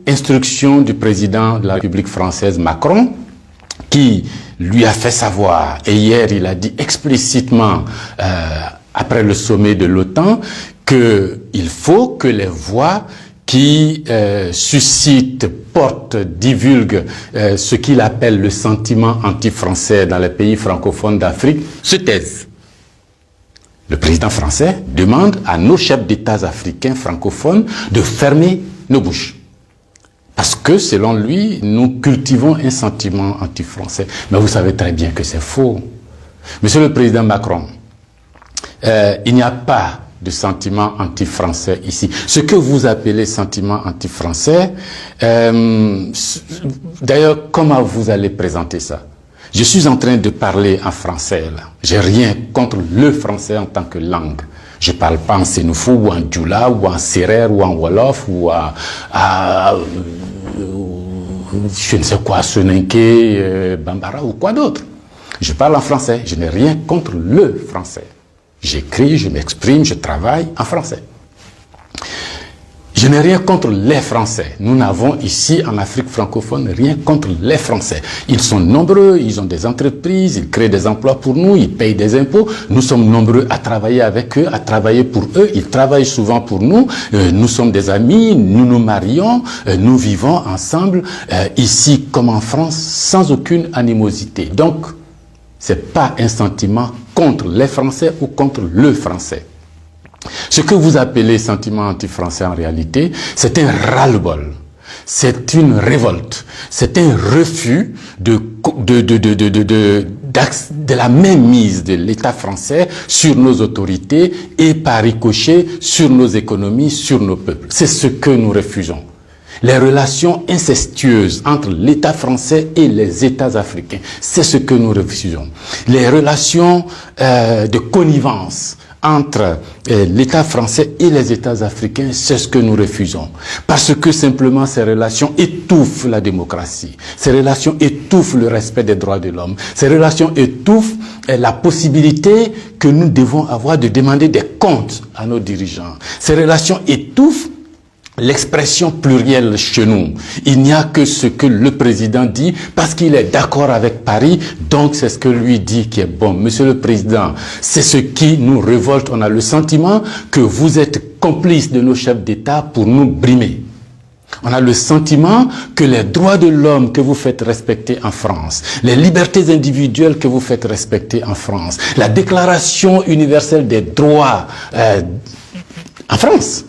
instruction du président de la République française Macron, qui lui a fait savoir, et hier il a dit explicitement, après le sommet de l'OTAN, qu'il faut que les voix qui suscitent, portent, divulguent ce qu'il appelle le sentiment anti-français dans les pays francophones d'Afrique se taisent. Le président français demande à nos chefs d'État africains francophones de fermer nos bouches. Parce que, selon lui, nous cultivons un sentiment anti-français. Mais vous savez très bien que c'est faux. Monsieur le Président Macron, il n'y a pas de sentiment anti-français ici. Ce que vous appelez sentiment anti-français, d'ailleurs, comment vous allez présenter ça? Je suis en train de parler en français, là. J'ai rien contre le français en tant que langue. Je ne parle pas en sénoufou, ou en djoula, ou en serer, ou en wolof, ou je ne sais quoi, soninké, bambara, ou quoi d'autre. Je parle en français. Je n'ai rien contre le français. J'écris, je m'exprime, je travaille en français. Je n'ai rien contre les Français. Nous n'avons ici, en Afrique francophone, rien contre les Français. Ils sont nombreux, ils ont des entreprises, ils créent des emplois pour nous, ils payent des impôts. Nous sommes nombreux à travailler avec eux, à travailler pour eux. Ils travaillent souvent pour nous. Nous sommes des amis, nous nous marions, nous vivons ensemble, ici comme en France, sans aucune animosité. Donc, ce n'est pas un sentiment contre les Français ou contre le Français. Ce que vous appelez sentiment anti-français en réalité, c'est un ras-le-bol, c'est une révolte, c'est un refus de la mainmise de l'État français sur nos autorités et par ricochet sur nos économies, sur nos peuples. C'est ce que nous refusons. Les relations incestueuses entre l'État français et les États africains, c'est ce que nous refusons. Les relations de connivence entre l'État français et les États africains, c'est ce que nous refusons. Parce que simplement ces relations étouffent la démocratie. Ces relations étouffent le respect des droits de l'homme. Ces relations étouffent la possibilité que nous devons avoir de demander des comptes à nos dirigeants. Ces relations étouffent l'expression plurielle chez nous. Il n'y a que ce que le président dit parce qu'il est d'accord avec Paris, donc c'est ce que lui dit qui est bon. Monsieur le Président, c'est ce qui nous révolte. On a le sentiment que vous êtes complice de nos chefs d'État pour nous brimer. On a le sentiment que les droits de l'homme que vous faites respecter en France, les libertés individuelles que vous faites respecter en France, la Déclaration universelle des droits en France,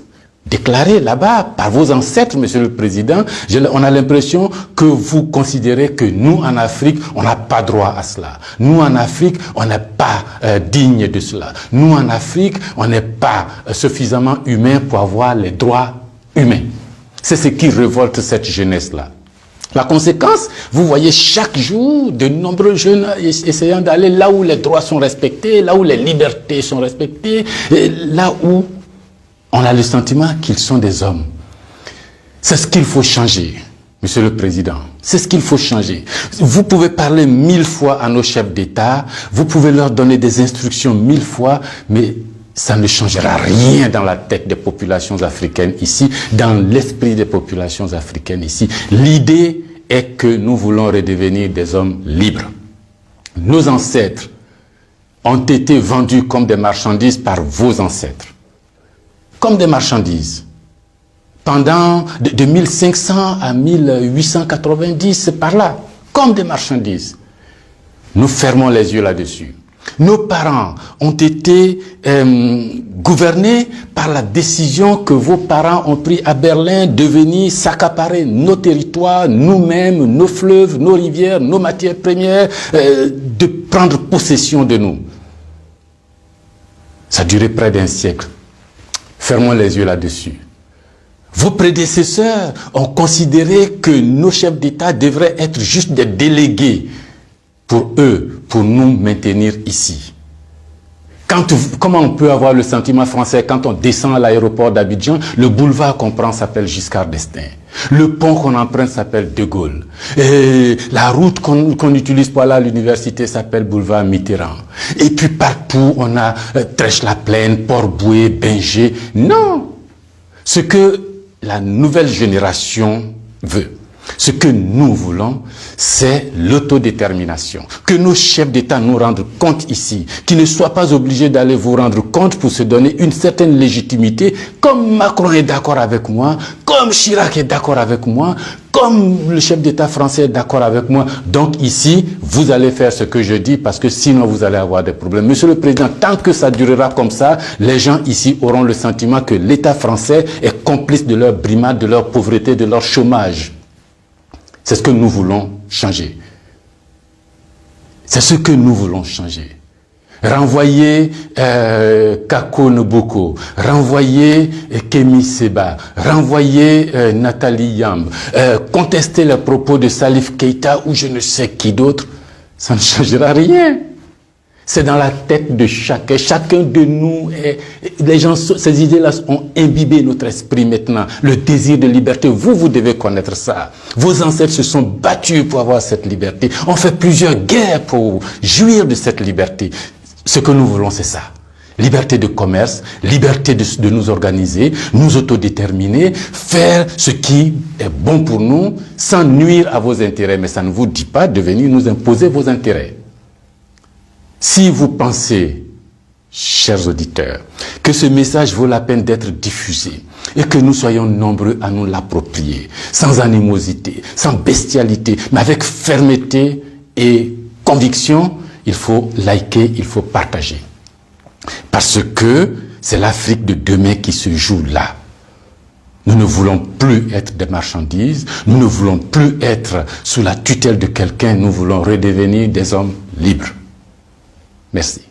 déclaré là-bas par vos ancêtres, Monsieur le Président, on a l'impression que vous considérez que nous, en Afrique, on n'a pas droit à cela. Nous, en Afrique, on n'est pas digne de cela. Nous, en Afrique, on n'est pas suffisamment humain pour avoir les droits humains. C'est ce qui révolte cette jeunesse-là. La conséquence, vous voyez chaque jour de nombreux jeunes essayant d'aller là où les droits sont respectés, là où les libertés sont respectées, et là où on a le sentiment qu'ils sont des hommes. C'est ce qu'il faut changer, Monsieur le Président. C'est ce qu'il faut changer. Vous pouvez parler 1000 fois à nos chefs d'État, vous pouvez leur donner des instructions 1000 fois, mais ça ne changera rien dans la tête des populations africaines ici, dans l'esprit des populations africaines ici. L'idée est que nous voulons redevenir des hommes libres. Nos ancêtres ont été vendus comme des marchandises par vos ancêtres. Comme des marchandises. Pendant de 1500 à 1890, c'est par là. Comme des marchandises. Nous fermons les yeux là-dessus. Nos parents ont été gouvernés par la décision que vos parents ont prise à Berlin de venir s'accaparer nos territoires, nous-mêmes, nos fleuves, nos rivières, nos matières premières, de prendre possession de nous. Ça a duré près d'un siècle. Fermons les yeux là-dessus. Vos prédécesseurs ont considéré que nos chefs d'État devraient être juste des délégués pour eux, pour nous maintenir ici. Comment on peut avoir le sentiment français quand on descend à l'aéroport d'Abidjan, le boulevard qu'on prend s'appelle Giscard d'Estaing. Le pont qu'on emprunte s'appelle De Gaulle. Et la route qu'on utilise pour aller à l'université s'appelle boulevard Mitterrand. Et puis partout, on a Trèche-la-Plaine, Port-Bouët, Binger. Non! Ce que la nouvelle génération veut. Ce que nous voulons, c'est l'autodétermination. Que nos chefs d'État nous rendent compte ici, qu'ils ne soient pas obligés d'aller vous rendre compte pour se donner une certaine légitimité, comme Macron est d'accord avec moi, comme Chirac est d'accord avec moi, comme le chef d'État français est d'accord avec moi. Donc ici, vous allez faire ce que je dis parce que sinon vous allez avoir des problèmes. Monsieur le Président, tant que ça durera comme ça, les gens ici auront le sentiment que l'État français est complice de leur brimade, de leur pauvreté, de leur chômage. C'est ce que nous voulons changer. C'est ce que nous voulons changer. Renvoyer Kako Noboko, renvoyer Kemi Seba, renvoyer Nathalie Yamb, contester les propos de Salif Keïta ou je ne sais qui d'autre, ça ne changera rien. C'est dans la tête de chacun. Chacun de nous, les gens, ces idées-là ont imbibé notre esprit maintenant. Le désir de liberté, vous devez connaître ça. Vos ancêtres se sont battus pour avoir cette liberté. On fait plusieurs guerres pour jouir de cette liberté. Ce que nous voulons, c'est ça. Liberté de commerce, liberté de nous organiser, nous autodéterminer, faire ce qui est bon pour nous, sans nuire à vos intérêts. Mais ça ne vous dit pas de venir nous imposer vos intérêts. Si vous pensez, chers auditeurs, que ce message vaut la peine d'être diffusé et que nous soyons nombreux à nous l'approprier, sans animosité, sans bestialité, mais avec fermeté et conviction, il faut liker, il faut partager. Parce que c'est l'Afrique de demain qui se joue là. Nous ne voulons plus être des marchandises, nous ne voulons plus être sous la tutelle de quelqu'un, nous voulons redevenir des hommes libres. Merci.